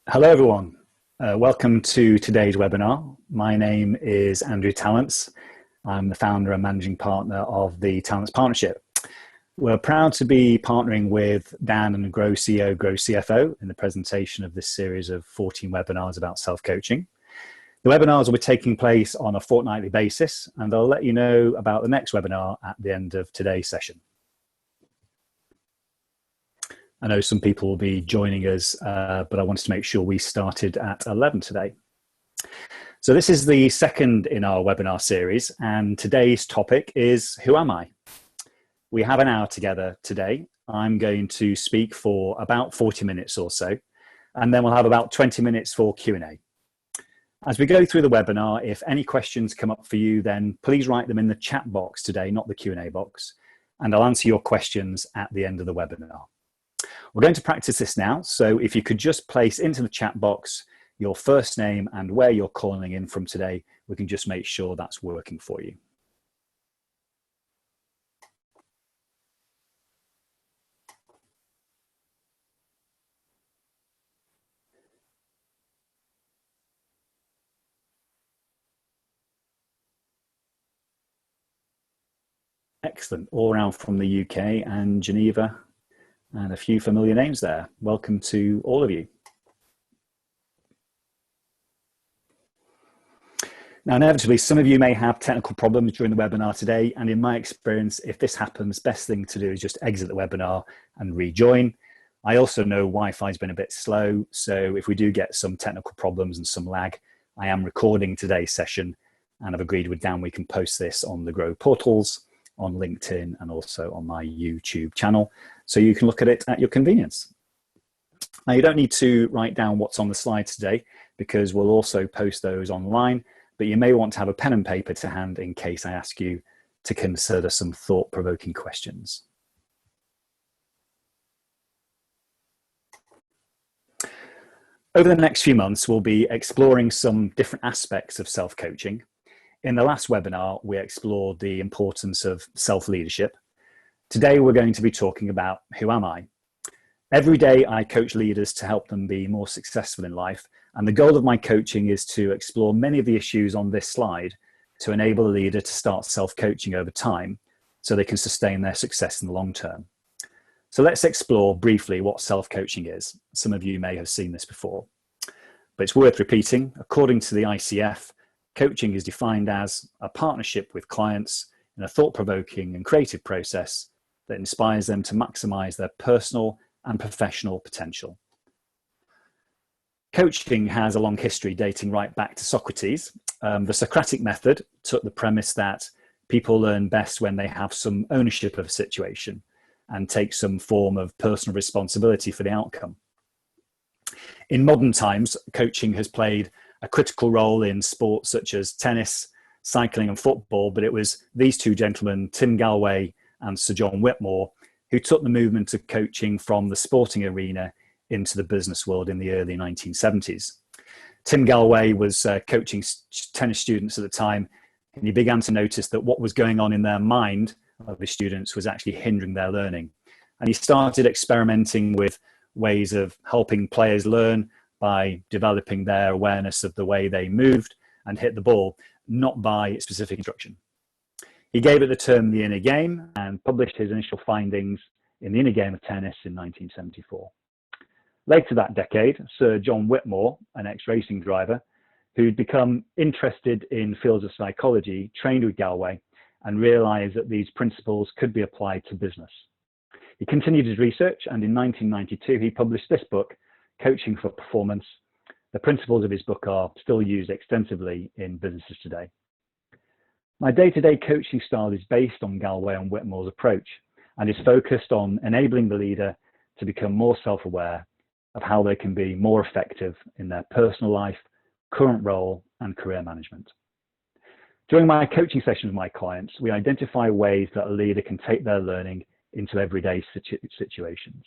Hello, everyone. Welcome to today's webinar. My name is Andrew Tallents. I'm the founder and managing partner of the Tallents Partnership. We're proud to be partnering with Dan and Grow CEO, Grow CFO in the presentation of this series of 14 webinars about self-coaching. The webinars will be taking place on a fortnightly basis, and I'll let you know about the next webinar at the end of today's session. I know some people will be joining us, but I wanted to make sure we started at 11 today. So this is the second in our webinar series, and today's topic is, who am I? We have an hour together today. I'm going to speak for about 40 minutes or so, and then we'll have about 20 minutes for Q&A. As we go through the webinar, if any questions come up for you, then please write them in the chat box today, not the Q&A box, and I'll answer your questions at the end of the webinar. We're going to practice this now, so if you could just place into the chat box your first name and where you're calling in from today, we can just make sure that's working for you. Excellent, all around from the UK and Geneva, and a few familiar names there. Welcome to all of you. Now, inevitably, some of you may have technical problems during the webinar today, and in my experience, if this happens, best thing to do is just exit the webinar and rejoin. I also know Wi-Fi has been a bit slow, so if we do get some technical problems and some lag, I am recording today's session, and I've agreed with Dan we can post this on the Grow portals, on LinkedIn, and also on my YouTube channel, so you can look at it at your convenience. Now, you don't need to write down what's on the slides today, because we'll also post those online, but you may want to have a pen and paper to hand in case I ask you to consider some thought-provoking questions. Over the next few months, we'll be exploring some different aspects of self-coaching. In the last webinar, we explored the importance of self-leadership. Today, we're going to be talking about who am I? Every day, I coach leaders to help them be more successful in life. And the goal of my coaching is to explore many of the issues on this slide to enable a leader to start self-coaching over time so they can sustain their success in the long term. So let's explore briefly what self-coaching is. Some of you may have seen this before, but it's worth repeating. According to the ICF, coaching is defined as a partnership with clients in a thought-provoking and creative process that inspires them to maximize their personal and professional potential. Coaching has a long history dating right back to Socrates. The Socratic method took the premise that people learn best when they have some ownership of a situation and take some form of personal responsibility for the outcome. In modern times, coaching has played a critical role in sports such as tennis, cycling and football, but it was these two gentlemen, Tim Gallwey and Sir John Whitmore, who took the movement of coaching from the sporting arena into the business world in the early 1970s. Tim Gallwey was coaching tennis students at the time, and he began to notice that what was going on in their mind of the students was actually hindering their learning. And he started experimenting with ways of helping players learn by developing their awareness of the way they moved and hit the ball, not by specific instruction. He gave it the term the inner game and published his initial findings in the inner game of tennis in 1974. Later that decade, Sir John Whitmore, an ex-racing driver, who'd become interested in fields of psychology, trained with Gallwey and realized that these principles could be applied to business. He continued his research, and in 1992, he published this book, Coaching for Performance. The principles of his book are still used extensively in businesses today. My day-to-day coaching style is based on Gallwey and Whitmore's approach and is focused on enabling the leader to become more self-aware of how they can be more effective in their personal life, current role, and career management. During my coaching sessions with my clients, we identify ways that a leader can take their learning into everyday situations.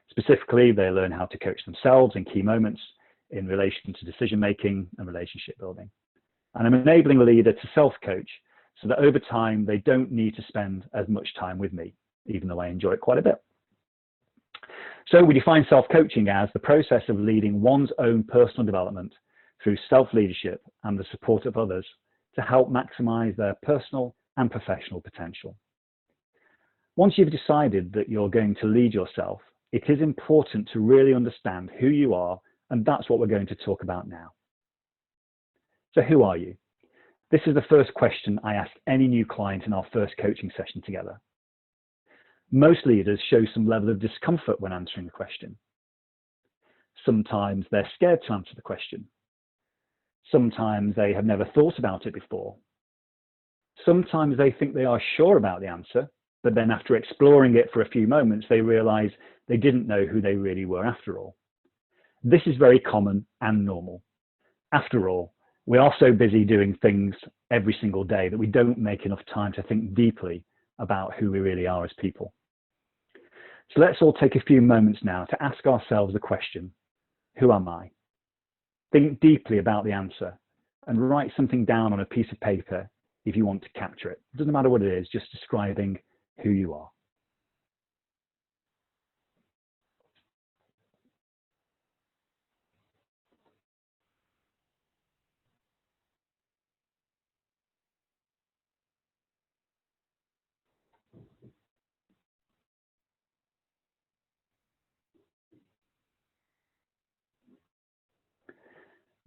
Specifically, they learn how to coach themselves in key moments in relation to decision-making and relationship building. And I'm enabling the leader to self-coach so that over time, they don't need to spend as much time with me, even though I enjoy it quite a bit. So we define self-coaching as the process of leading one's own personal development through self-leadership and the support of others to help maximize their personal and professional potential. Once you've decided that you're going to lead yourself, it is important to really understand who you are, and that's what we're going to talk about now. So who are you? This is the first question I ask any new client in our first coaching session together. Most leaders show some level of discomfort when answering the question. Sometimes they're scared to answer the question. Sometimes they have never thought about it before. Sometimes they think they are sure about the answer, but then after exploring it for a few moments, they realize they didn't know who they really were after all. This is very common and normal. After all, we are so busy doing things every single day that we don't make enough time to think deeply about who we really are as people. So let's all take a few moments now to ask ourselves the question, who am I? Think deeply about the answer and write something down on a piece of paper if you want to capture it. It doesn't matter what it is, just describing who you are.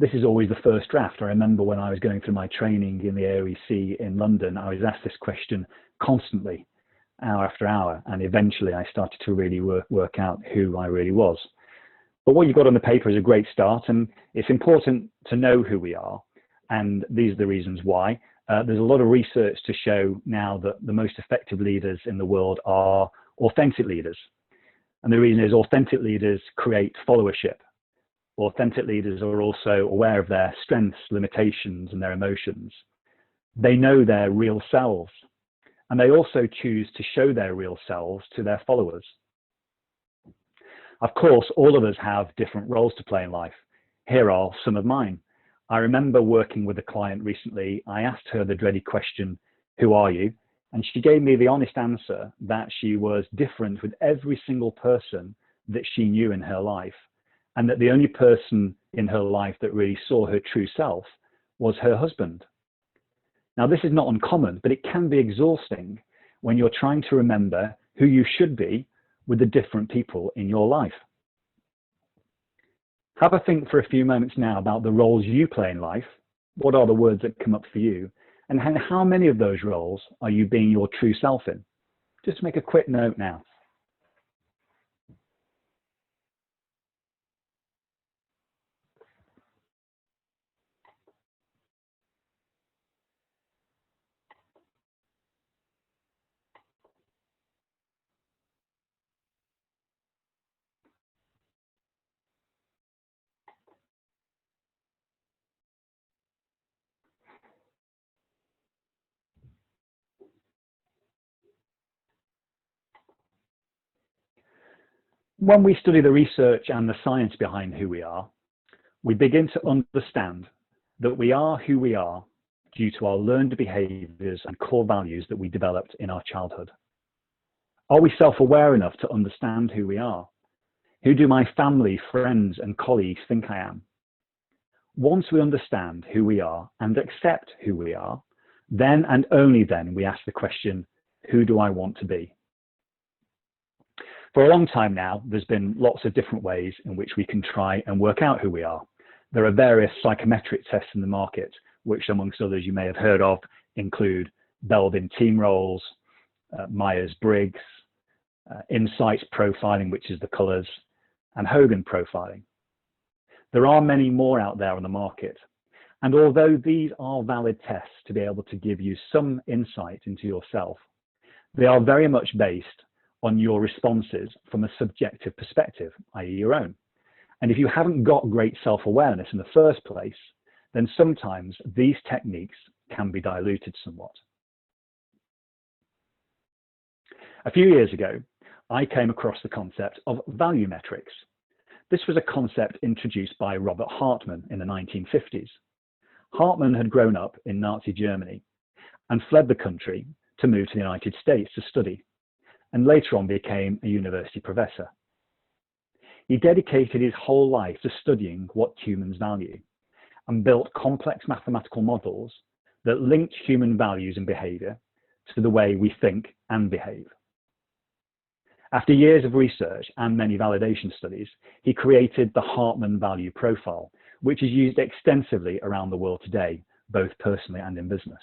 This is always the first draft. I remember when I was going through my training in the AOEC in London, I was asked this question constantly, hour after hour, and eventually I started to really work out who I really was. But what you've got on the paper is a great start, and it's important to know who we are, and these are the reasons why. There's a lot of research to show now that the most effective leaders in the world are authentic leaders. And the reason is authentic leaders create followership. Authentic leaders are also aware of their strengths, limitations, and their emotions. They know their real selves, and they also choose to show their real selves to their followers. Of course, all of us have different roles to play in life. Here are some of mine. I remember working with a client recently. I asked her the dreaded question, who are you? And she gave me the honest answer that she was different with every single person that she knew in her life, and that the only person in her life that really saw her true self was her husband. Now, this is not uncommon, but it can be exhausting when you're trying to remember who you should be with the different people in your life. Have a think for a few moments now about the roles you play in life. What are the words that come up for you? And how many of those roles are you being your true self in? Just make a quick note now. When we study the research and the science behind who we are, we begin to understand that we are who we are due to our learned behaviors and core values that we developed in our childhood. Are we self-aware enough to understand who we are? Who do my family, friends, and colleagues think I am? Once we understand who we are and accept who we are, then and only then we ask the question, who do I want to be? For a long time now, there's been lots of different ways in which we can try and work out who we are. There are various psychometric tests in the market, which amongst others you may have heard of include Belbin team roles, Myers-Briggs, Insights profiling, which is the colors, and Hogan profiling. There are many more out there on the market. And although these are valid tests to be able to give you some insight into yourself, they are very much based on your responses from a subjective perspective, i.e. your own. And if you haven't got great self-awareness in the first place, then sometimes these techniques can be diluted somewhat. A few years ago, I came across the concept of value metrics. This was a concept introduced by Robert Hartman in the 1950s. Hartman had grown up in Nazi Germany and fled the country to move to the United States to study, and later on became a university professor. He dedicated his whole life to studying what humans value and built complex mathematical models that linked human values and behavior to the way we think and behave. After years of research and many validation studies, he created the Hartman Value Profile, which is used extensively around the world today, both personally and in business.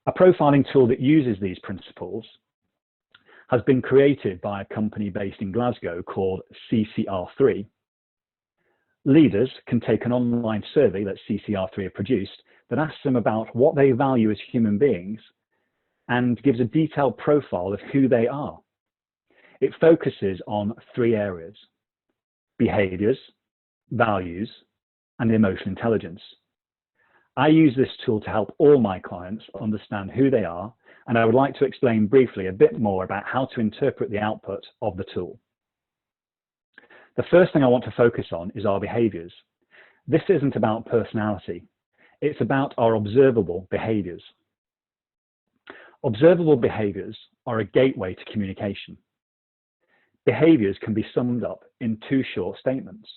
A profiling tool that uses these principles has been created by a company based in Glasgow called CCR3. Leaders can take an online survey that CCR3 have produced that asks them about what they value as human beings and gives a detailed profile of who they are. It focuses on 3 areas: behaviors, values, and emotional intelligence. I use this tool to help all my clients understand who they are, and I would like to explain briefly a bit more about how to interpret the output of the tool. The first thing I want to focus on is our behaviors. This isn't about personality. It's about our observable behaviors. Observable behaviors are a gateway to communication. Behaviors can be summed up in 2 short statements.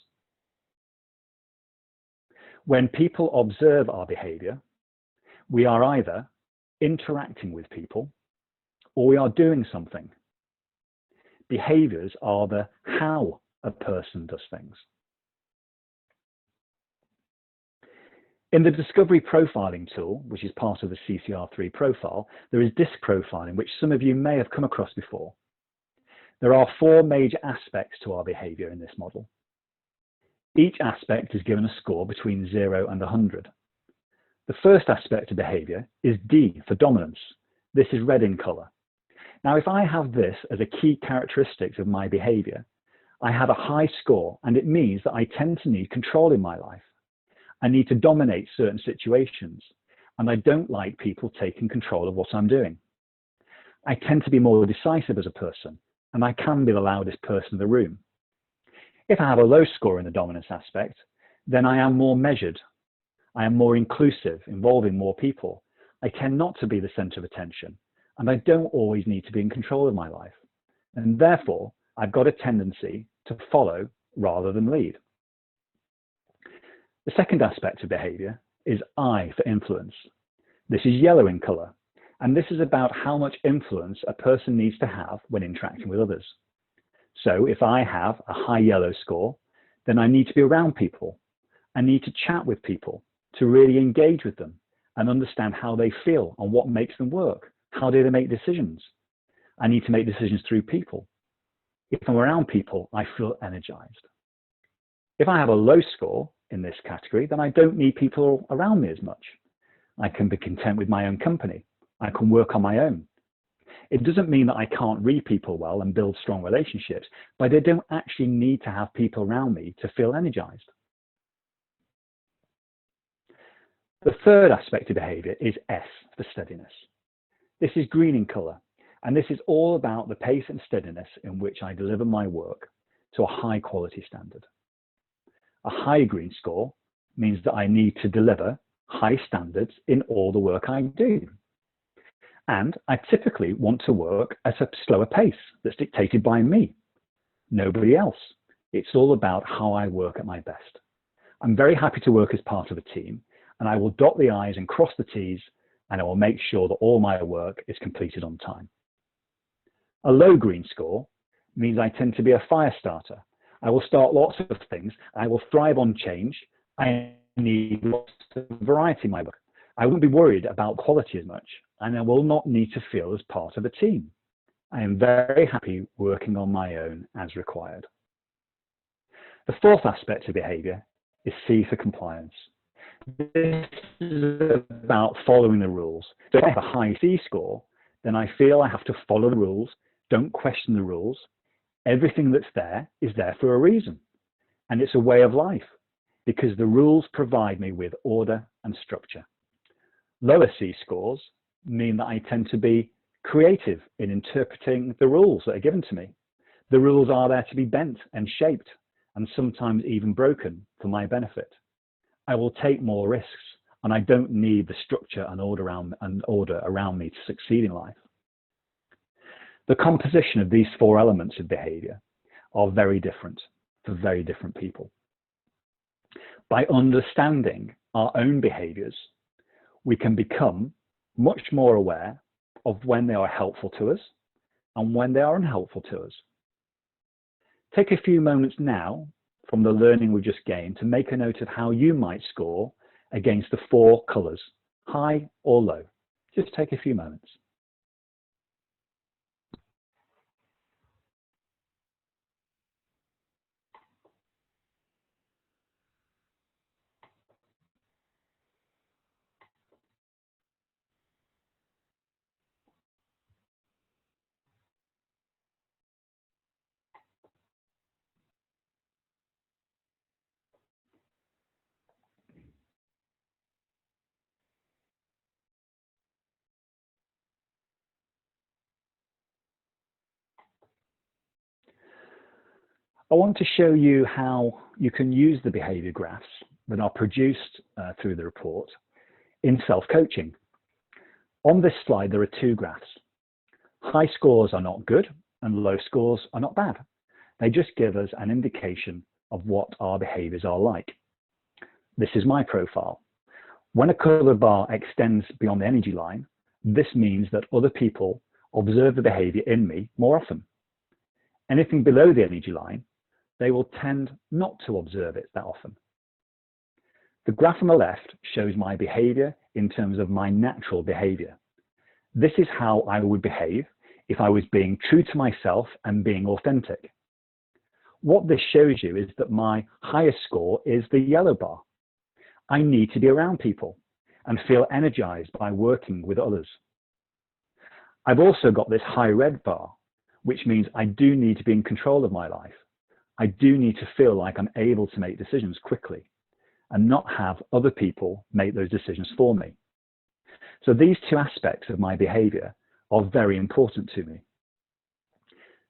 When people observe our behavior, we are either interacting with people or we are doing something. Behaviors are the how a person does things. In the discovery profiling tool, which is part of the CCR3 profile, there is disc profiling, which some of you may have come across before. There are 4 major aspects to our behavior in this model. Each aspect is given a score between 0 and 100. The first aspect of behavior is D for dominance. This is red in color. Now, if I have this as a key characteristic of my behavior, I have a high score, and it means that I tend to need control in my life. I need to dominate certain situations, and I don't like people taking control of what I'm doing. I tend to be more decisive as a person, and I can be the loudest person in the room. If I have a low score in the dominance aspect, then I am more measured. I am more inclusive, involving more people. I tend not to be the center of attention, and I don't always need to be in control of my life. And therefore, I've got a tendency to follow rather than lead. The second aspect of behavior is I for influence. This is yellow in color, and this is about how much influence a person needs to have when interacting with others. So if I have a high yellow score, then I need to be around people. I need to chat with people to really engage with them and understand how they feel and what makes them work. How do they make decisions? I need to make decisions through people. If I'm around people, I feel energized. If I have a low score in this category, then I don't need people around me as much. I can be content with my own company. I can work on my own. It doesn't mean that I can't read people well and build strong relationships, but I don't actually need to have people around me to feel energized. The third aspect of behavior is S for steadiness. This is green in color, and this is all about the pace and steadiness in which I deliver my work to a high quality standard. A high green score means that I need to deliver high standards in all the work I do. And I typically want to work at a slower pace that's dictated by me, nobody else. It's all about how I work at my best. I'm very happy to work as part of a team, and I will dot the I's and cross the T's, and I will make sure that all my work is completed on time. A low green score means I tend to be a fire starter. I will start lots of things. I will thrive on change. I need lots of variety in my work. I won't be worried about quality as much, and I will not need to feel as part of a team. I am very happy working on my own as required. The fourth aspect of behavior is C for compliance. This is about following the rules. So if I have a high C score, then I feel I have to follow the rules, don't question the rules. Everything that's there is there for a reason. And it's a way of life because the rules provide me with order and structure. Lower C scores mean that I tend to be creative in interpreting the rules that are given to me. The rules are there to be bent and shaped and sometimes even broken for my benefit. I will take more risks, and I don't need the structure and order around me to succeed in life. The composition of these four elements of behavior are very different for very different people. By understanding our own behaviors, we can become much more aware of when they are helpful to us and when they are unhelpful to us. Take a few moments now from the learning we've just gained to make a note of how you might score against the 4 colours, high or low. Just take a few moments. I want to show you how you can use the behaviour graphs that are produced through the report in self-coaching. On this slide, there are 2 graphs. High scores are not good and low scores are not bad. They just give us an indication of what our behaviours are like. This is my profile. When a coloured bar extends beyond the energy line, this means that other people observe the behaviour in me more often. Anything below the energy line, they will tend not to observe it that often. The graph on the left shows my behaviour in terms of my natural behaviour. This is how I would behave if I was being true to myself and being authentic. What this shows you is that my highest score is the yellow bar. I need to be around people and feel energized by working with others. I've also got this high red bar, which means I do need to be in control of my life. I do need to feel like I'm able to make decisions quickly and not have other people make those decisions for me. So these 2 aspects of my behavior are very important to me.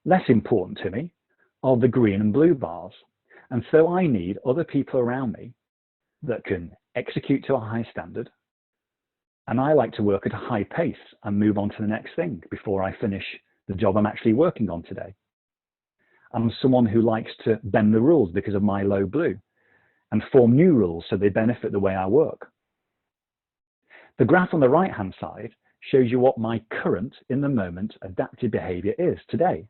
Less important to me are the green and blue bars. And so I need other people around me that can execute to a high standard. And I like to work at a high pace and move on to the next thing before I finish the job I'm actually working on today. I'm someone who likes to bend the rules because of my low blue and form new rules so they benefit the way I work. The graph on the right-hand side shows you what my current, in the moment, adaptive behavior is today.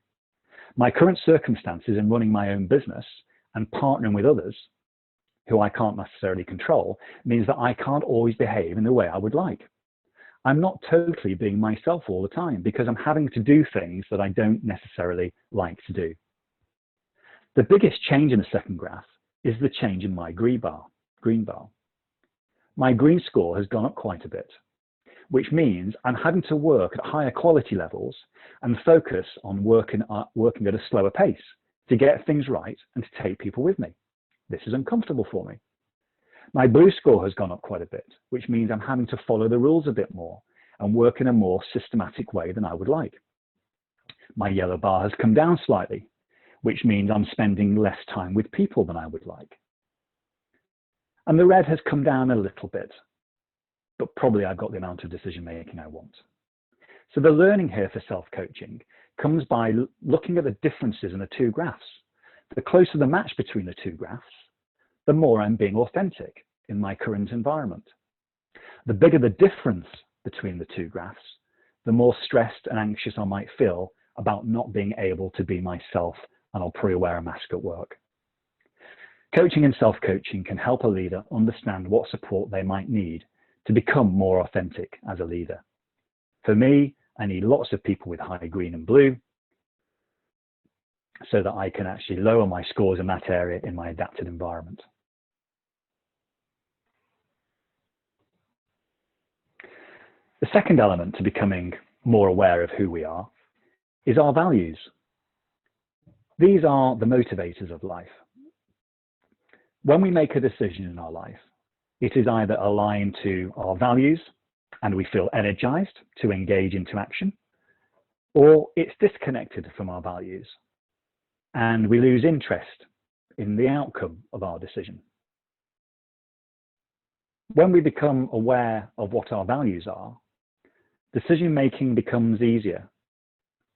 My current circumstances in running my own business and partnering with others, who I can't necessarily control, means that I can't always behave in the way I would like. I'm not totally being myself all the time because I'm having to do things that I don't necessarily like to do. The biggest change in the second graph is the change in my green bar. My green score has gone up quite a bit, which means I'm having to work at higher quality levels and focus on working at a slower pace to get things right and to take people with me. This is uncomfortable for me. My blue score has gone up quite a bit, which means I'm having to follow the rules a bit more and work in a more systematic way than I would like. My yellow bar has come down slightly, which means I'm spending less time with people than I would like. And the red has come down a little bit, but probably I've got the amount of decision making I want. So the learning here for self-coaching comes by looking at the differences in the 2 graphs. The closer the match between the 2 graphs, the more I'm being authentic in my current environment. The bigger the difference between the 2 graphs, the more stressed and anxious I might feel about not being able to be myself, and I'll probably wear a mask at work. Coaching and self-coaching can help a leader understand what support they might need to become more authentic as a leader. For me, I need lots of people with high green and blue so that I can actually lower my scores in that area in my adapted environment. The second element to becoming more aware of who we are is our values. These are the motivators of life. When we make a decision in our life, it is either aligned to our values and we feel energized to engage into action, or it's disconnected from our values and we lose interest in the outcome of our decision. When we become aware of what our values are, decision-making becomes easier,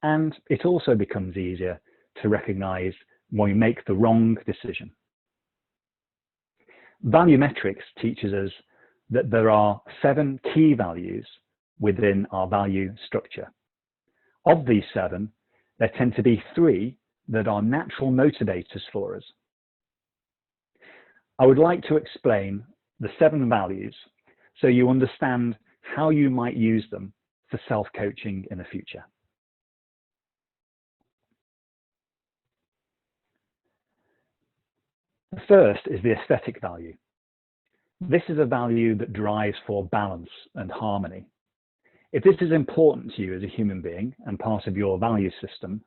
and it also becomes easier to recognize when we make the wrong decision. Value metrics teaches us that there are 7 key values within our value structure. Of these 7, there tend to be 3 that are natural motivators for us. I would like to explain the 7 values so you understand how you might use them for self-coaching in the future. The first is the aesthetic value. This is a value that drives for balance and harmony. If this is important to you as a human being and part of your value system,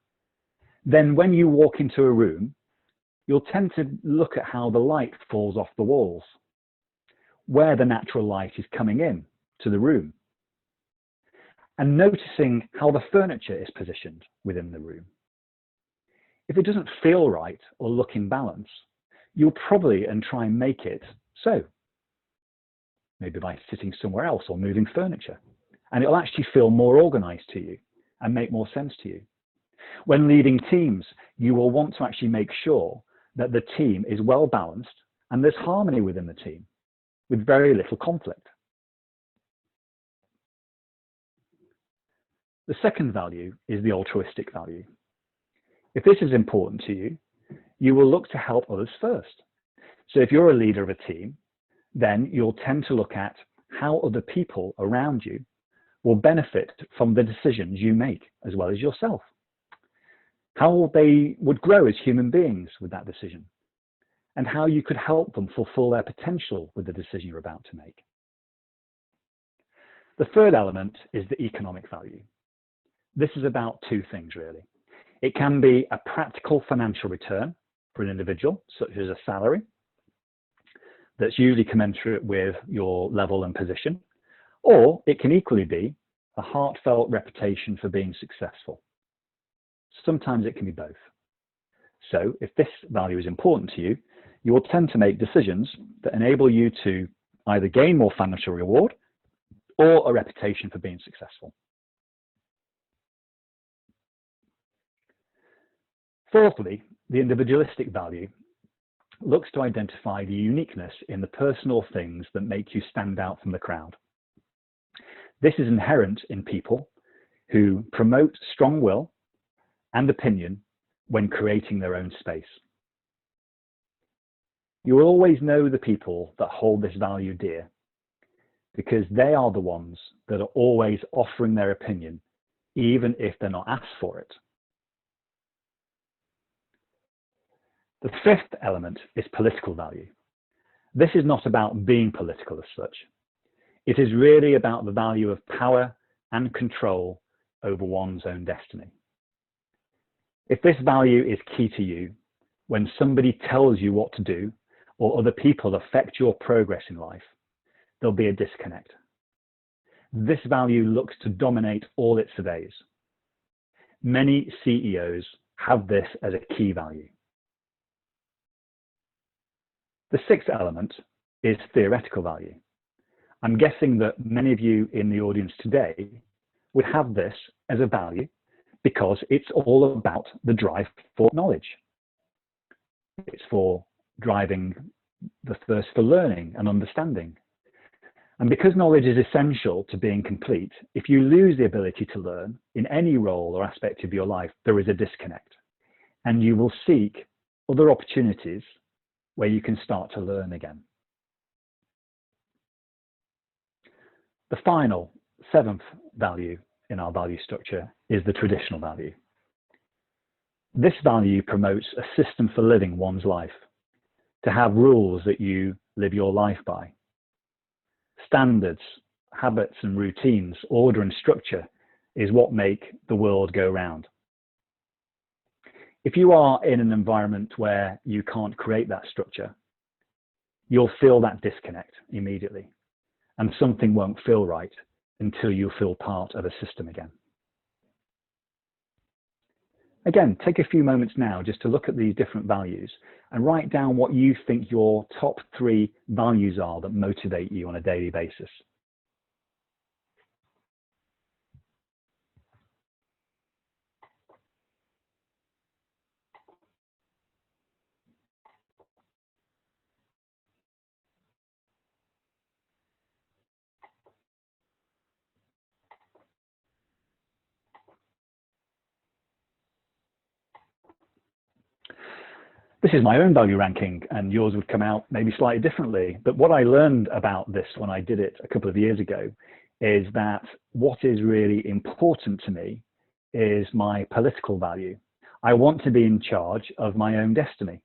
then when you walk into a room, you'll tend to look at how the light falls off the walls, where the natural light is coming in to the room, and noticing how the furniture is positioned within the room. If it doesn't feel right or look in balance, you'll probably try and make it so, maybe by sitting somewhere else or moving furniture, and it'll actually feel more organized to you and make more sense to you. When leading teams, you will want to actually make sure that the team is well balanced and there's harmony within the team with very little conflict. The second value is the altruistic value. If this is important to you, you will look to help others first. So if you're a leader of a team, then you'll tend to look at how other people around you will benefit from the decisions you make, as well as yourself. How they would grow as human beings with that decision, and how you could help them fulfill their potential with the decision you're about to make. The third element is the economic value. This is about 2 things, really. It can be a practical financial return for an individual, such as a salary, that's usually commensurate with your level and position, or it can equally be a heartfelt reputation for being successful. Sometimes it can be both. So if this value is important to you, you will tend to make decisions that enable you to either gain more financial reward or a reputation for being successful. Fourthly, the individualistic value looks to identify the uniqueness in the personal things that make you stand out from the crowd. This is inherent in people who promote strong will and opinion when creating their own space. You will always know the people that hold this value dear, because they are the ones that are always offering their opinion, even if they're not asked for it. The fifth element is political value. This is not about being political as such. It is really about the value of power and control over one's own destiny. If this value is key to you, when somebody tells you what to do or other people affect your progress in life, there'll be a disconnect. This value looks to dominate all it surveys. Many CEOs have this as a key value. The sixth element is theoretical value. I'm guessing that many of you in the audience today would have this as a value because it's all about the drive for knowledge. It's for driving the thirst for learning and understanding. And because knowledge is essential to being complete, if you lose the ability to learn in any role or aspect of your life, there is a disconnect. And you will seek other opportunities where you can start to learn again. The final, seventh value in our value structure is the traditional value. This value promotes a system for living one's life, to have rules that you live your life by. Standards, habits and routines, order and structure is what make the world go round. If you are in an environment where you can't create that structure, you'll feel that disconnect immediately, and something won't feel right until you feel part of a system again. Again, take a few moments now just to look at these different values and write down what you think your top 3 values are that motivate you on a daily basis. This is my own value ranking, and yours would come out maybe slightly differently. But what I learned about this when I did it a couple of years ago is that what is really important to me is my political value. I want to be in charge of my own destiny,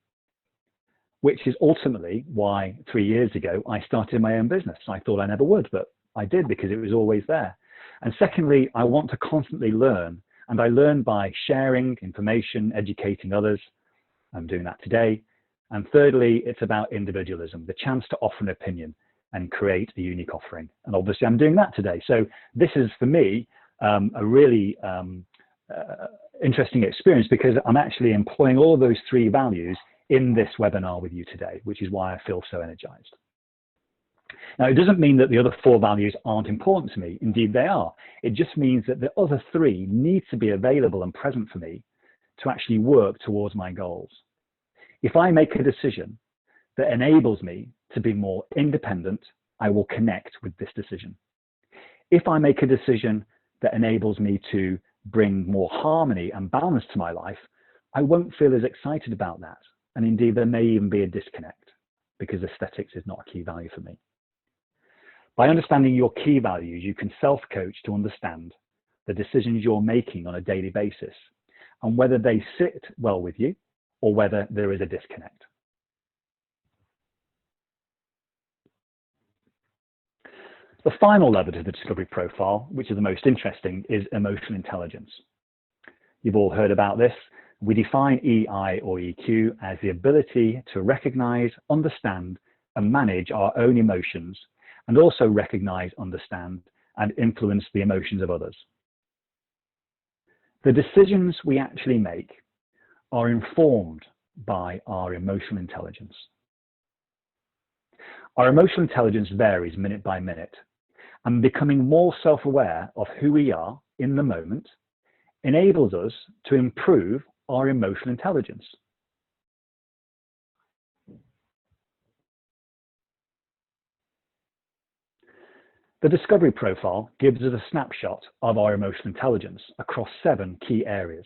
which is ultimately why 3 years ago I started my own business. I thought I never would, but I did because it was always there. And secondly, I want to constantly learn, and I learn by sharing information, educating others. I'm doing that today. And thirdly, it's about individualism, the chance to offer an opinion and create a unique offering. And obviously I'm doing that today. So this is, for me, a really interesting experience, because I'm actually employing all of those three values in this webinar with you today, which is why I feel so energized. Now, it doesn't mean that the other four values aren't important to me. Indeed, they are. It just means that the other three need to be available and present for me to actually work towards my goals. If I make a decision that enables me to be more independent, I will connect with this decision. If I make a decision that enables me to bring more harmony and balance to my life, I won't feel as excited about that. And indeed, there may even be a disconnect, because aesthetics is not a key value for me. By understanding your key values, you can self-coach to understand the decisions you're making on a daily basis and whether they sit well with you or whether there is a disconnect. The final level to the discovery profile, which is the most interesting, is emotional intelligence. You've all heard about this. We define EI or EQ as the ability to recognize, understand, and manage our own emotions, and also recognize, understand, and influence the emotions of others. The decisions we actually make are informed by our emotional intelligence. Our emotional intelligence varies minute by minute, and becoming more self-aware of who we are in the moment enables us to improve our emotional intelligence. The discovery profile gives us a snapshot of our emotional intelligence across 7 key areas.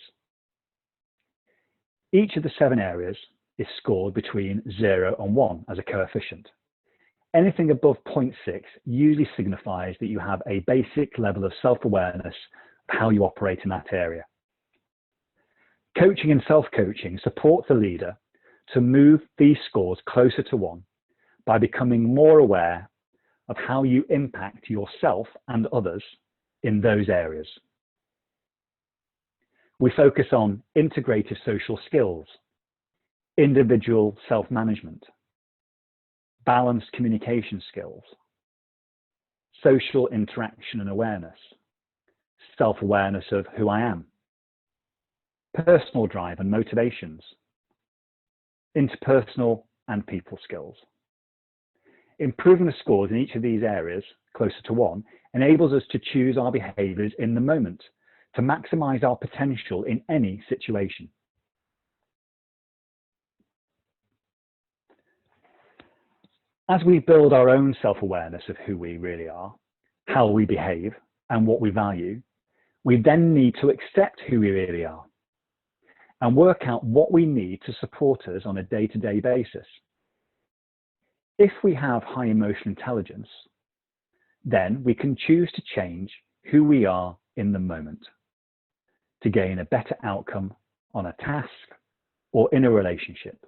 Each of the 7 areas is scored between 0 and 1 as a coefficient. Anything above 0.6 usually signifies that you have a basic level of self-awareness of how you operate in that area. Coaching and self-coaching supports a leader to move these scores closer to 1 by becoming more aware of how you impact yourself and others in those areas. We focus on integrative social skills, individual self-management, balanced communication skills, social interaction and awareness, self-awareness of who I am, personal drive and motivations, interpersonal and people skills. Improving the scores in each of these areas closer to 1 enables us to choose our behaviors in the moment to maximize our potential in any situation. As we build our own self-awareness of who we really are, how we behave, and what we value, we then need to accept who we really are and work out what we need to support us on a day-to-day basis. If we have high emotional intelligence, then we can choose to change who we are in the moment to gain a better outcome on a task or in a relationship.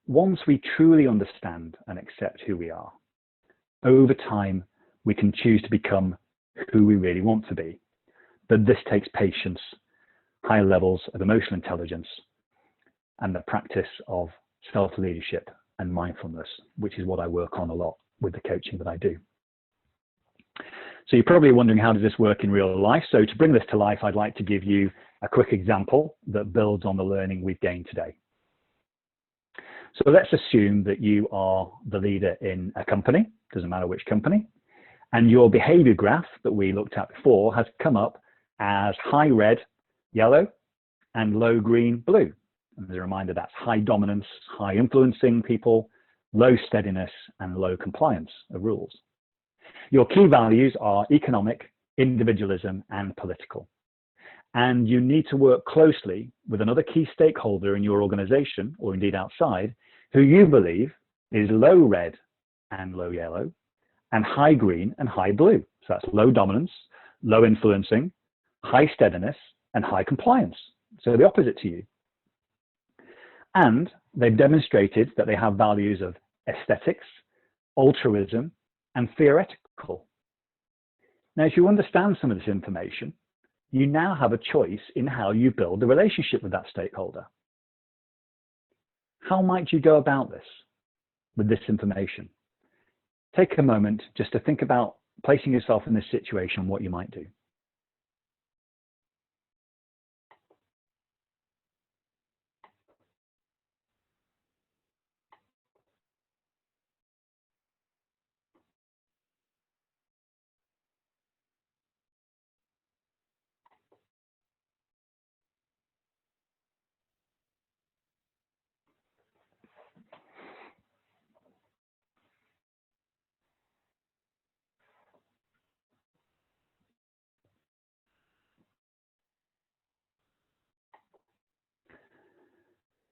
Once we truly understand and accept who we are, over time, we can choose to become who we really want to be. But this takes patience, high levels of emotional intelligence, and the practice of self-leadership and mindfulness, which is what I work on a lot with the coaching that I do. So you're probably wondering, how does this work in real life? So to bring this to life, I'd like to give you a quick example that builds on the learning we've gained today. So let's assume that you are the leader in a company, doesn't matter which company, and your behavior graph that we looked at before has come up as high red, yellow, and low green, blue. And as a reminder, that's high dominance, high influencing people, low steadiness, and low compliance of rules. Your key values are economic, individualism, and political. And you need to work closely with another key stakeholder in your organization, or indeed outside, who you believe is low red and low yellow, and high green and high blue. So that's low dominance, low influencing, high steadiness, and high compliance. So the opposite to you. And they've demonstrated that they have values of aesthetics, altruism, and theoretical. Now, if you understand some of this information, you now have a choice in how you build the relationship with that stakeholder. How might you go about this with this information? Take a moment just to think about placing yourself in this situation and what you might do.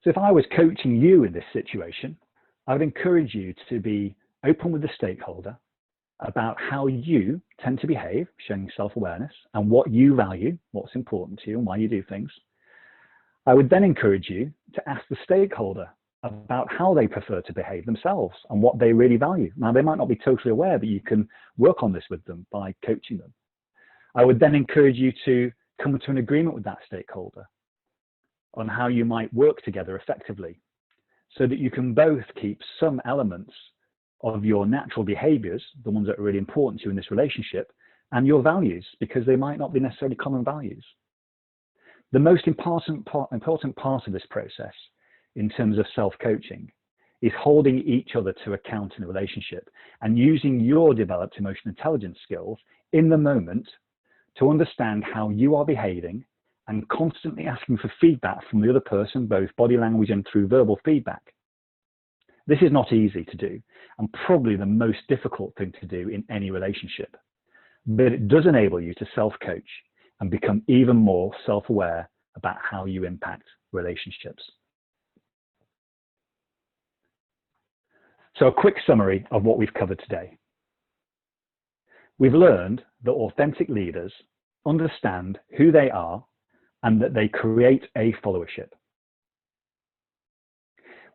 So if I was coaching you in this situation, I would encourage you to be open with the stakeholder about how you tend to behave, showing self-awareness, and what you value, what's important to you, and why you do things. I would then encourage you to ask the stakeholder about how they prefer to behave themselves and what they really value. Now, they might not be totally aware, but you can work on this with them by coaching them. I would then encourage you to come to an agreement with that stakeholder on how you might work together effectively, so that you can both keep some elements of your natural behaviors, the ones that are really important to you in this relationship, and your values, because they might not be necessarily common values. The most important part of this process in terms of self-coaching is holding each other to account in a relationship and using your developed emotional intelligence skills in the moment to understand how you are behaving, and constantly asking for feedback from the other person, both body language and through verbal feedback. This is not easy to do, and probably the most difficult thing to do in any relationship. But it does enable you to self-coach and become even more self-aware about how you impact relationships. So a quick summary of what we've covered today. We've learned that authentic leaders understand who they are and that they create a followership.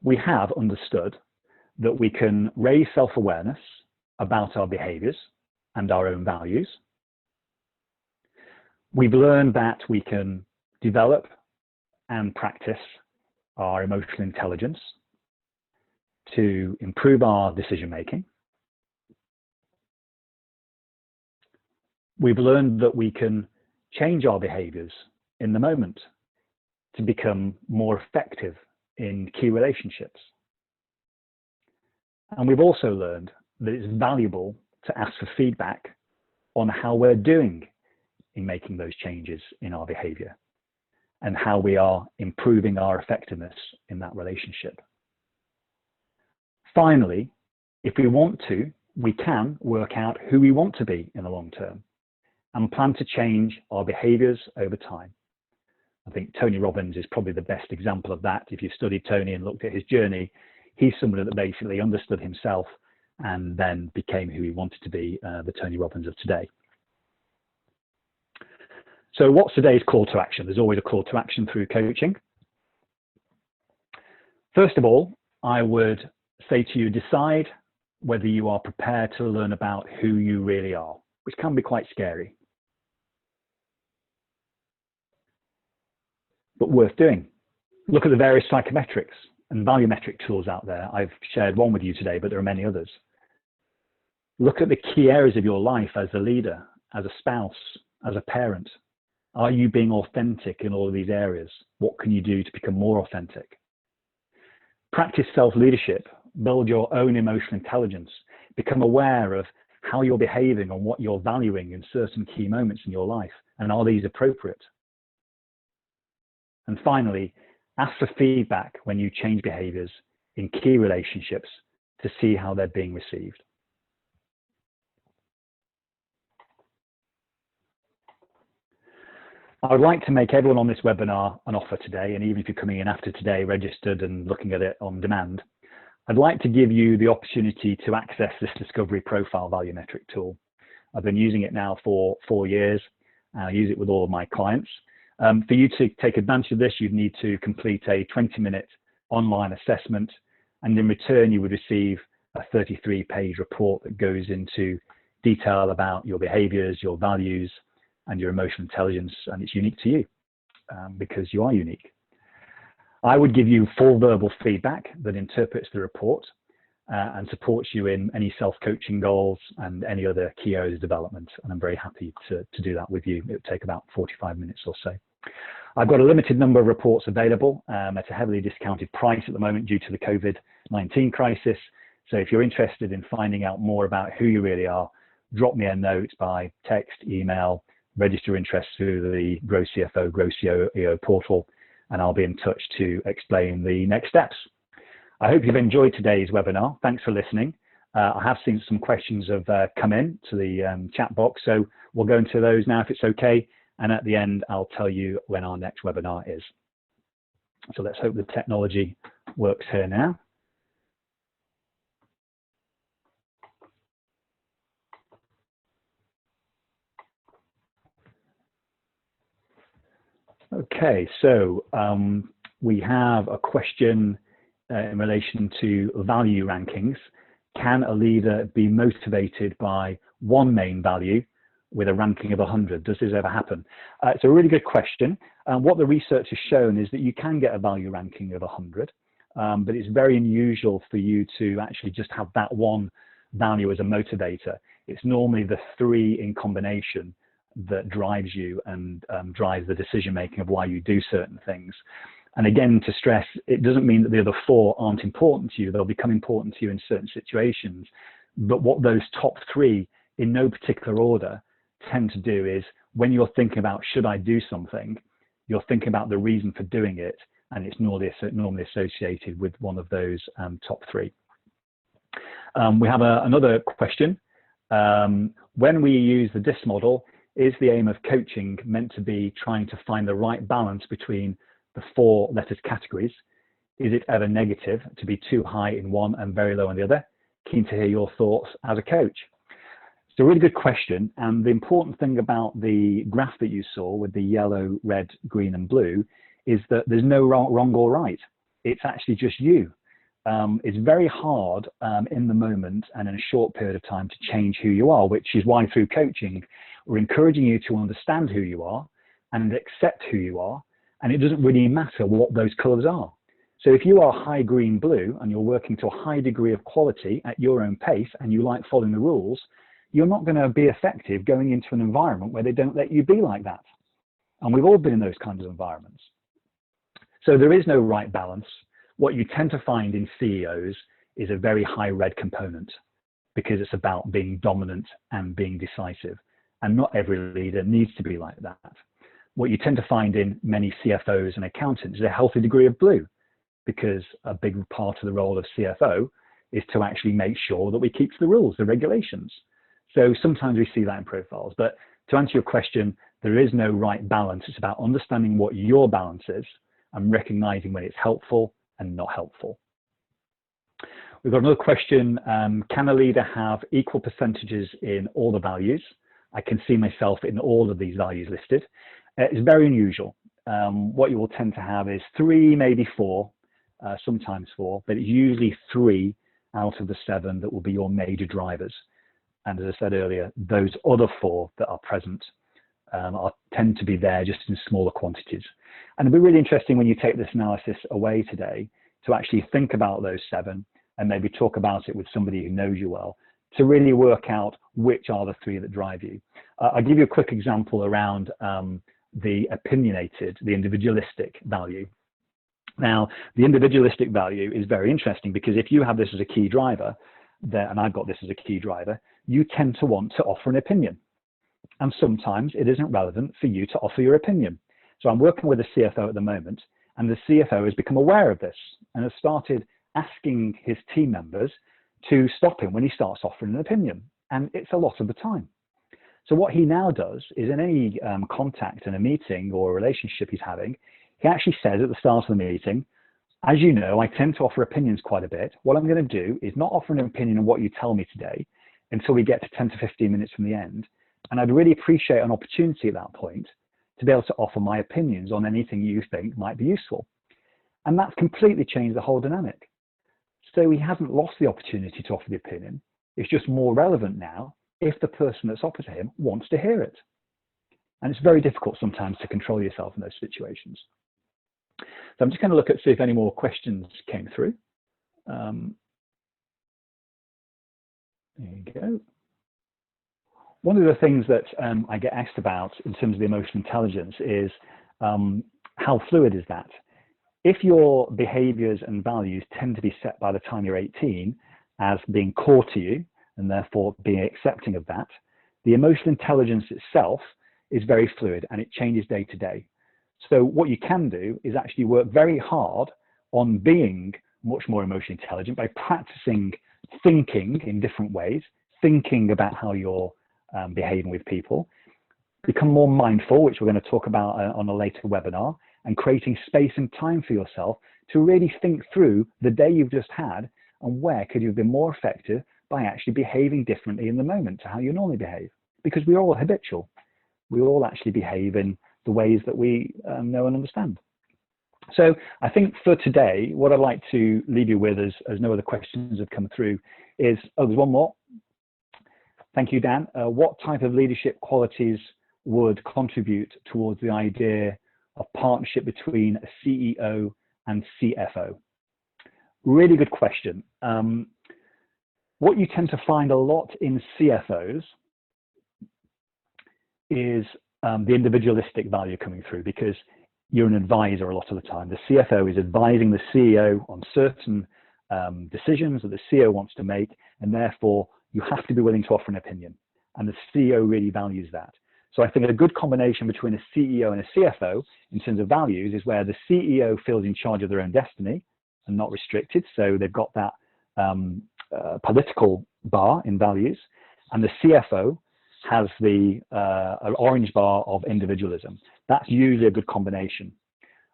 We have understood that we can raise self-awareness about our behaviors and our own values. We've learned that we can develop and practice our emotional intelligence to improve our decision-making. We've learned that we can change our behaviors in the moment to become more effective in key relationships. And we've also learned that it's valuable to ask for feedback on how we're doing in making those changes in our behavior and how we are improving our effectiveness in that relationship. Finally, if we want to, we can work out who we want to be in the long term and plan to change our behaviors over time. I think Tony Robbins is probably the best example of that. If you studied Tony and looked at his journey, he's somebody that basically understood himself and then became who he wanted to be, the Tony Robbins of today. So what's today's call to action? There's always a call to action through coaching. First of all, I would say to you, decide whether you are prepared to learn about who you really are, which can be quite scary, but worth doing. Look at the various psychometrics and volumetric tools out there. I've shared one with you today, but there are many others. Look at the key areas of your life as a leader, as a spouse, as a parent. Are you being authentic in all of these areas? What can you do to become more authentic? Practice self-leadership, build your own emotional intelligence, become aware of how you're behaving and what you're valuing in certain key moments in your life, and are these appropriate? And finally, ask for feedback when you change behaviors in key relationships to see how they're being received. I would like to make everyone on this webinar an offer today, and even if you're coming in after today, registered and looking at it on demand, I'd like to give you the opportunity to access this Discovery Profile Volumetric tool. I've been using it now for 4 years. I use it with all of my clients. For you to take advantage of this, you'd need to complete a 20-minute online assessment, and in return, you would receive a 33-page report that goes into detail about your behaviors, your values, and your emotional intelligence, and it's unique to you because you are unique. I would give you full verbal feedback that interprets the report and supports you in any self-coaching goals and any other key areas of development, and I'm very happy to do that with you. It would take about 45 minutes or so. I've got a limited number of reports available at a heavily discounted price at the moment due to the COVID-19 crisis. So if you're interested in finding out more about who you really are, drop me a note by text, email, register interest through the Grow CFO, Grow CEO portal, and I'll be in touch to explain the next steps. I hope you've enjoyed today's webinar. Thanks for listening. I have seen some questions have come in to the chat box, so we'll go into those now if it's okay. And at the end, I'll tell you when our next webinar is. So let's hope the technology works here now. Okay, so we have a question in relation to value rankings. Can a leader be motivated by one main value with a ranking of 100? Does this ever happen? It's a really good question. What the research has shown is that you can get a value ranking of 100, but it's very unusual for you to actually just have that one value as a motivator. It's normally the 3 in combination that drives you and drives the decision making of why you do certain things. And again, to stress, it doesn't mean that the other 4 aren't important to you. They'll become important to you in certain situations. But what those top 3, in no particular order, tend to do is when you're thinking about should I do something, you're thinking about the reason for doing it, and it's normally associated with one of those top 3. We have another question. When we use the DISC model, is the aim of coaching meant to be trying to find the right balance between the 4 letters categories? Is it ever negative to be too high in one and very low in the other? Keen to hear your thoughts as a coach. It's a really good question, and the important thing about the graph that you saw with the yellow, red, green and blue is that there's no wrong or right. It's actually just you. It's very hard in the moment and in a short period of time to change who you are, which is why through coaching, we're encouraging you to understand who you are and accept who you are, and it doesn't really matter what those colors are. So if you are high green blue and you're working to a high degree of quality at your own pace and you like following the rules, you're not going to be effective going into an environment where they don't let you be like that. And we've all been in those kinds of environments. So there is no right balance. What you tend to find in CEOs is a very high red component because it's about being dominant and being decisive. And not every leader needs to be like that. What you tend to find in many CFOs and accountants is a healthy degree of blue, because a big part of the role of CFO is to actually make sure that we keep to the rules, the regulations. So sometimes we see that in profiles. But to answer your question, there is no right balance. It's about understanding what your balance is and recognizing when it's helpful and not helpful. We've got another question. Can a leader have equal percentages in all the values? I can see myself in all of these values listed. It's very unusual. What you will tend to have is 3, maybe 4, sometimes 4, but it's usually 3 out of the 7 that will be your major drivers. And as I said earlier, those other 4 that are present tend to be there just in smaller quantities. And it'll be really interesting when you take this analysis away today to actually think about those 7 and maybe talk about it with somebody who knows you well to really work out which are the 3 that drive you. I'll give you a quick example around the opinionated, the individualistic value. Now, the individualistic value is very interesting because if you have this as a key driver, and I've got this as a key driver, you tend to want to offer an opinion. And sometimes it isn't relevant for you to offer your opinion. So I'm working with a CFO at the moment, and the CFO has become aware of this and has started asking his team members to stop him when he starts offering an opinion. And it's a lot of the time. So what he now does is in any contact in a meeting or a relationship he's having, he actually says at the start of the meeting, as you know, I tend to offer opinions quite a bit. What I'm going to do is not offer an opinion on what you tell me today until we get to 10 to 15 minutes from the end. And I'd really appreciate an opportunity at that point to be able to offer my opinions on anything you think might be useful. And that's completely changed the whole dynamic. So he hasn't lost the opportunity to offer the opinion. It's just more relevant now if the person that's opposite him wants to hear it. And it's very difficult sometimes to control yourself in those situations. So I'm just going to look at see if any more questions came through. There you go. One of the things that I get asked about in terms of the emotional intelligence is how fluid is that? If your behaviors and values tend to be set by the time you're 18 as being core to you, and therefore being accepting of that, the emotional intelligence itself is very fluid and it changes day to day. So what you can do is actually work very hard on being much more emotionally intelligent by practicing thinking in different ways, thinking about how you're behaving with people, become more mindful, which we're going to talk about on a later webinar, and creating space and time for yourself to really think through the day you've just had and where could you have been more effective by actually behaving differently in the moment to how you normally behave. Because we're all habitual. We all actually behave in the ways that we know and understand. So I think for today, what I'd like to leave you with, as no other questions have come through, is, oh, there's one more. Thank you, Dan. What type of leadership qualities would contribute towards the idea of partnership between a CEO and CFO? Really good question. What you tend to find a lot in CFOs is the individualistic value coming through, because you're an advisor a lot of the time. The CFO is advising the CEO on certain decisions that the CEO wants to make, and therefore you have to be willing to offer an opinion. And the CEO really values that. So I think a good combination between a CEO and a CFO in terms of values is where the CEO feels in charge of their own destiny and not restricted. So they've got that political bar in values, and the CFO has the orange bar of individualism. That's usually a good combination.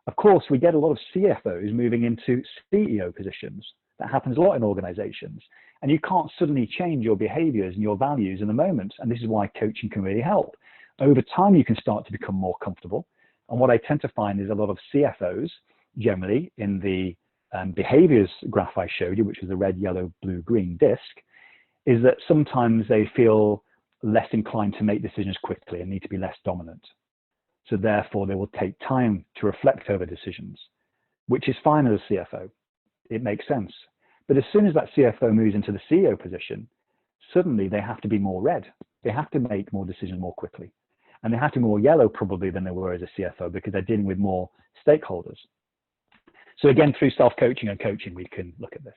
Of course, we get a lot of CFOs moving into CEO positions. That happens a lot in organizations. And you can't suddenly change your behaviors and your values in the moment. And this is why coaching can really help. Over time, you can start to become more comfortable. And what I tend to find is a lot of CFOs, generally in the behaviors graph I showed you, which was the red, yellow, blue, green disc, is that sometimes they feel less inclined to make decisions quickly and need to be less dominant. So therefore, they will take time to reflect over decisions, which is fine as a CFO. It makes sense. But as soon as that CFO moves into the CEO position, suddenly they have to be more red. They have to make more decisions more quickly. And they have to be more yellow probably than they were as a CFO, because they're dealing with more stakeholders. So again, through self-coaching and coaching, we can look at this.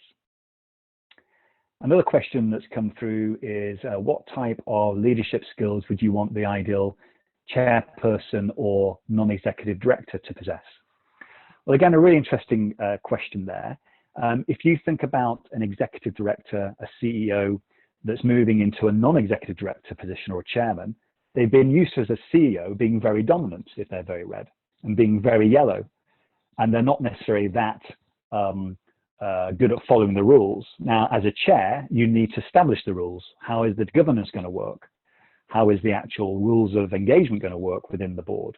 Another question that's come through is, what type of leadership skills would you want the ideal chairperson or non-executive director to possess? Well, again, a really interesting question there. If you think about an executive director, a CEO that's moving into a non-executive director position or a chairman, they've been used to, as a CEO, being very dominant if they're very red and being very yellow. And they're not necessarily that good at following the rules. Now, as a chair, you need to establish the rules. How is the governance going to work? How is the actual rules of engagement going to work within the board?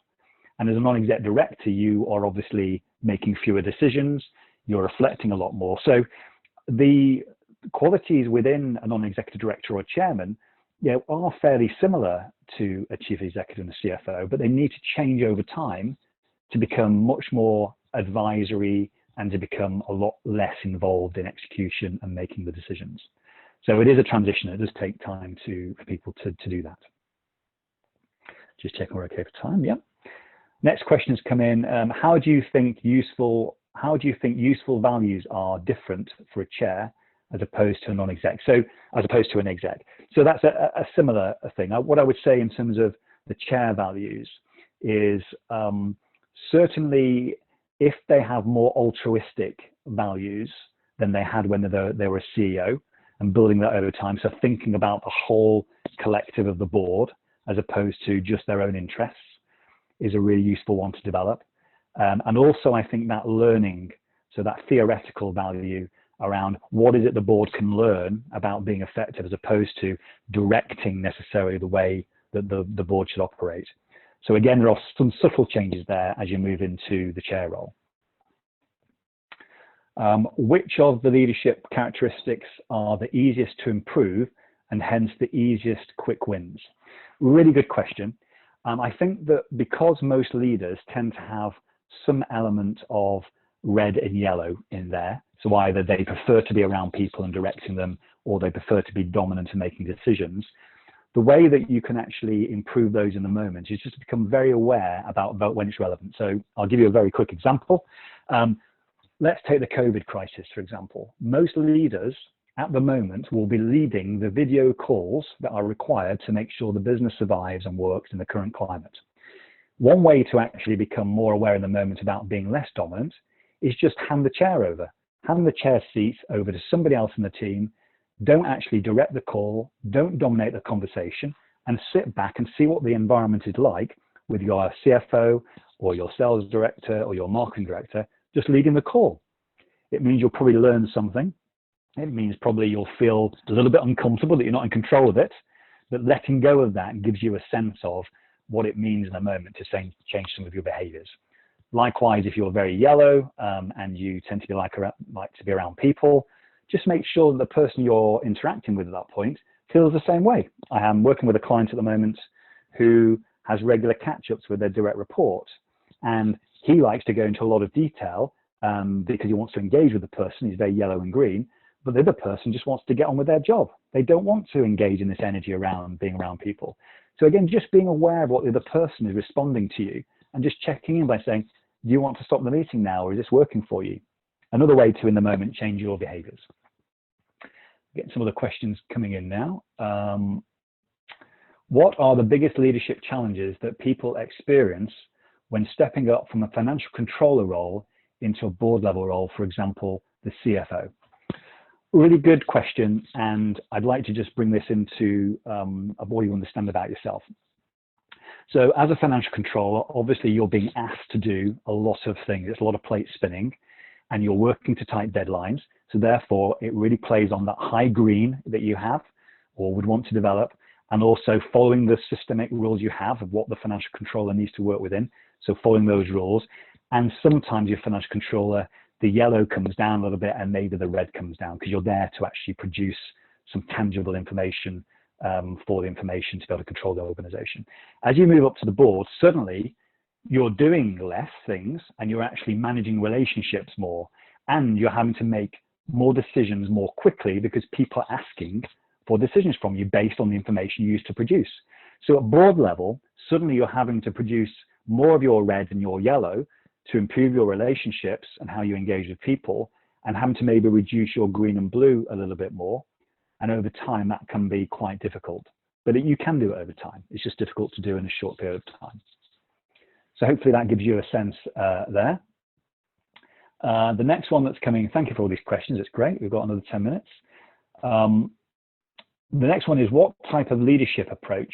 And as a non-exec director, you are obviously making fewer decisions. You're reflecting a lot more. So the qualities within a non-executive director or chairman, are fairly similar to a chief executive and a CFO, but they need to change over time to become much more advisory and to become a lot less involved in execution and making the decisions. So it is a transition. It does take time for people to do that. Just checking we're okay for time. Yeah. Next questions come in. How do you think useful values are different for a chair as opposed to a non-exec? So as opposed to an exec. So that's a similar thing. What I would say in terms of the chair values is certainly if they have more altruistic values than they had when they were a CEO, and building that over time. So thinking about the whole collective of the board, as opposed to just their own interests is a really useful one to develop. And also I think that learning, so that theoretical value around what is it the board can learn about being effective as opposed to directing necessarily the way that the board should operate. So again, there are some subtle changes there as you move into the chair role. Which of the leadership characteristics are the easiest to improve and hence the easiest quick wins? Really good question. I think that because most leaders tend to have some element of red and yellow in there, so either they prefer to be around people and directing them, or they prefer to be dominant in making decisions, the way that you can actually improve those in the moment is just to become very aware about when it's relevant. So I'll give you a very quick example. Let's take the COVID crisis, for example. Most leaders at the moment will be leading the video calls that are required to make sure the business survives and works in the current climate. One way to actually become more aware in the moment about being less dominant is just hand the chair over. Hand the chair seat over to somebody else in the team. Don't actually direct the call, don't dominate the conversation, and sit back and see what the environment is like with your CFO or your sales director or your marketing director just leading the call. It means you'll probably learn something. It means probably you'll feel a little bit uncomfortable that you're not in control of it, but letting go of that gives you a sense of what it means in a moment to change some of your behaviors. Likewise, if you're very yellow and you tend to be like to be around people, just make sure that the person you're interacting with at that point feels the same way. I am working with a client at the moment who has regular catch-ups with their direct report, and he likes to go into a lot of detail because he wants to engage with the person. He's very yellow and green, but the other person just wants to get on with their job. They don't want to engage in this energy around being around people. So again, just being aware of what the other person is responding to you and just checking in by saying, do you want to stop the meeting now, or is this working for you? Another way to, in the moment, change your behaviors. Getting some other questions coming in now. What are the biggest leadership challenges that people experience when stepping up from a financial controller role into a board level role, for example, the CFO? Really good question, and I'd like to just bring this into what you understand about yourself. So as a financial controller, obviously you're being asked to do a lot of things. It's a lot of plate spinning, and you're working to tight deadlines. So therefore, it really plays on that high green that you have or would want to develop, and also following the systemic rules you have of what the financial controller needs to work within. So following those rules, and sometimes your financial controller, the yellow comes down a little bit and maybe the red comes down because you're there to actually produce some tangible information for the information to be able to control the organization. As you move up to the board, suddenly you're doing less things and you're actually managing relationships more, and you're having to make more decisions more quickly because people are asking for decisions from you based on the information you used to produce. So at board level, suddenly you're having to produce more of your red and your yellow to improve your relationships and how you engage with people, and having to maybe reduce your green and blue a little bit more. And over time, that can be quite difficult, but you can do it over time. It's just difficult to do in a short period of time. So hopefully that gives you a sense there. The next one that's coming, thank you for all these questions, it's great. We've got another 10 minutes. The next one is, what type of leadership approach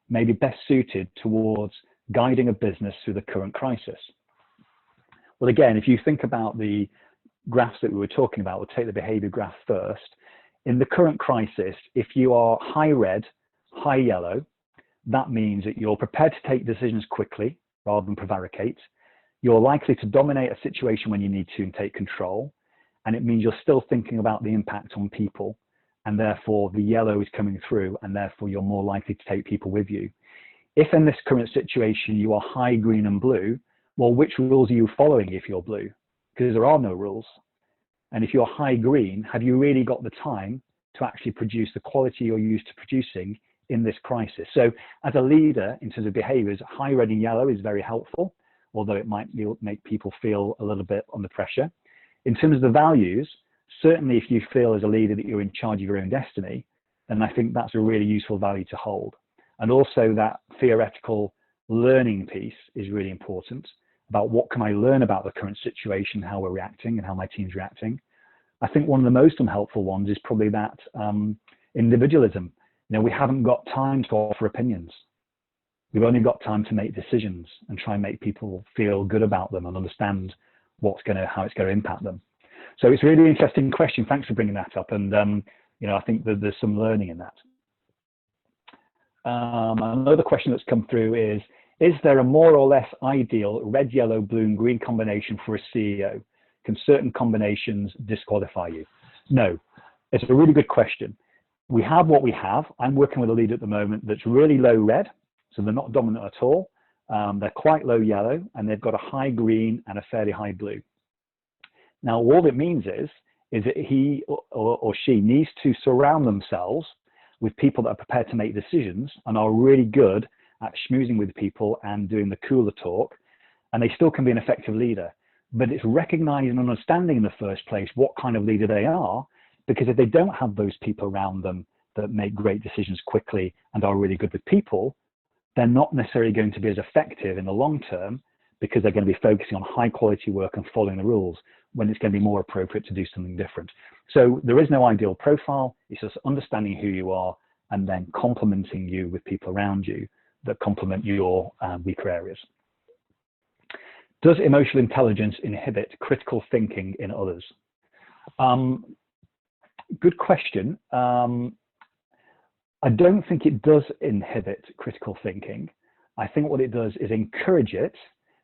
may be best suited towards guiding a business through the current crisis? Well, again, if you think about the graphs that we were talking about, we'll take the behavior graph first. In the current crisis, if you are high red, high yellow, that means that you're prepared to take decisions quickly rather than prevaricate. You're likely to dominate a situation when you need to and take control. And it means you're still thinking about the impact on people. And therefore, the yellow is coming through, and therefore you're more likely to take people with you. If in this current situation you are high green and blue, well, which rules are you following if you're blue? Because there are no rules. And if you're high green, have you really got the time to actually produce the quality you're used to producing in this crisis? So as a leader, in terms of behaviors, high red and yellow is very helpful, although it might make people feel a little bit under pressure. In terms of the values, certainly if you feel as a leader that you're in charge of your own destiny, then I think that's a really useful value to hold. And also that theoretical learning piece is really important about what can I learn about the current situation, how we're reacting and how my team's reacting. I think one of the most unhelpful ones is probably that individualism. You know, we haven't got time to offer opinions. we've only got time to make decisions and try and make people feel good about them and understand how it's going to impact them. So it's a really interesting question. Thanks for bringing that up. And, I think that there's some learning in that. Another question that's come through is there a more or less ideal red, yellow, blue, and green combination for a CEO? Can certain combinations disqualify you? No, it's a really good question. We have what we have. I'm working with a lead at the moment that's really low red, so they're not dominant at all. They're quite low yellow, and they've got a high green and a fairly high blue. Now, all it means is that he or she needs to surround themselves with people that are prepared to make decisions and are really good at schmoozing with people and doing the cooler talk, and they still can be an effective leader. But it's recognizing and understanding in the first place what kind of leader they are, because if they don't have those people around them that make great decisions quickly and are really good with people, they're not necessarily going to be as effective in the long term, because they're going to be focusing on high quality work and following the rules when it's going to be more appropriate to do something different. So there is no ideal profile. It's just understanding who you are and then complementing you with people around you that complement your weaker areas. Does emotional intelligence inhibit critical thinking in others? Good question. I don't think it does inhibit critical thinking. I think what it does is encourage it,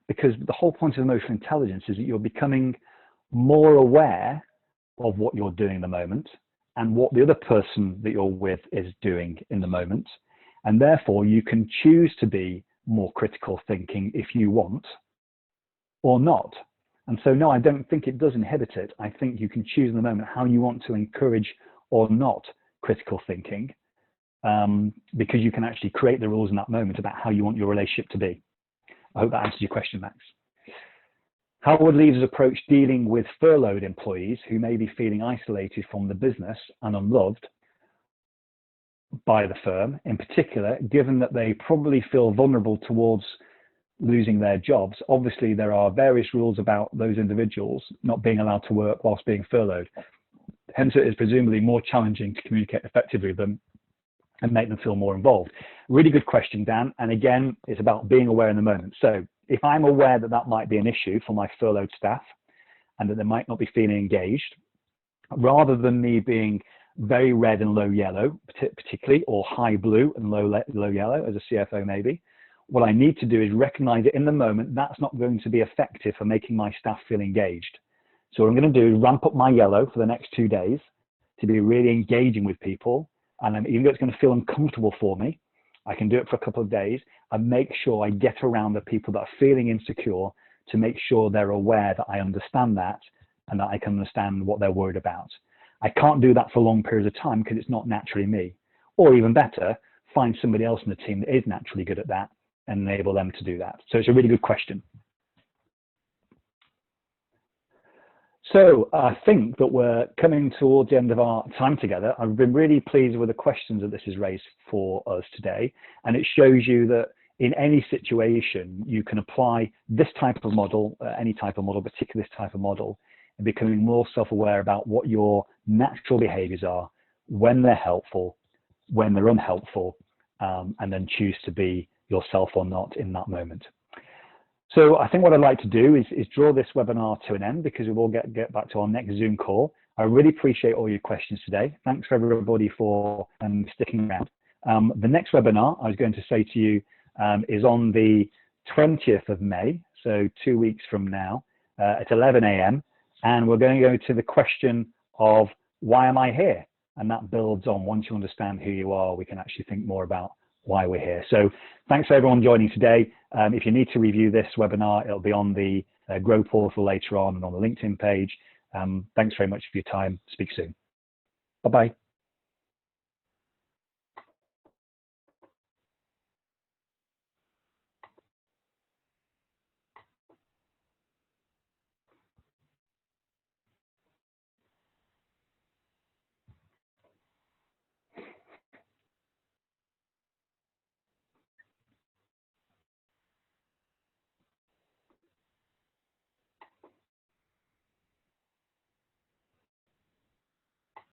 because the whole point of emotional intelligence is that you're becoming more aware of what you're doing in the moment and what the other person that you're with is doing in the moment. And therefore, you can choose to be more critical thinking if you want or not. And so, no, I don't think it does inhibit it. I think you can choose in the moment how you want to encourage or not critical thinking, because you can actually create the rules in that moment about how you want your relationship to be. I hope that answers your question, Max. How would leaders approach dealing with furloughed employees who may be feeling isolated from the business and unloved by the firm, in particular, given that they probably feel vulnerable towards losing their jobs? Obviously, there are various rules about those individuals not being allowed to work whilst being furloughed. Hence, it is presumably more challenging to communicate effectively with them and make them feel more involved. Really good question, Dan. And again, it's about being aware in the moment. So if I'm aware that that might be an issue for my furloughed staff and that they might not be feeling engaged, rather than me being very red and low yellow, particularly, or high blue and low yellow as a CFO maybe, what I need to do is recognize it in the moment. That's not going to be effective for making my staff feel engaged. So what I'm going to do is ramp up my yellow for the next 2 days to be really engaging with people. And even though it's going to feel uncomfortable for me, I can do it for a couple of days and make sure I get around the people that are feeling insecure to make sure they're aware that I understand that and that I can understand what they're worried about. I can't do that for long periods of time because it's not naturally me. Or even better, find somebody else in the team that is naturally good at that and enable them to do that. So it's a really good question. So I think that we're coming towards the end of our time together. I've been really pleased with the questions that this has raised for us today. And it shows you that in any situation, you can apply this type of model, any type of model, particularly this type of model, and becoming more self-aware about what your natural behaviors are, when they're helpful, when they're unhelpful, and then choose to be yourself or not in that moment. So I think what I'd like to do is draw this webinar to an end, because we will get back to our next Zoom call. I really appreciate all your questions today. Thanks for everybody for sticking around. The next webinar, I was going to say to you, is on the 20th of May, so 2 weeks from now, at 11 a.m. And we're going to go to the question of, why am I here? And that builds on, once you understand who you are, we can actually think more about why we're here. So thanks for everyone joining today. If you need to review this webinar, it'll be on the Grow portal later on and on the LinkedIn page. Thanks very much for your time. Speak soon. Bye-bye.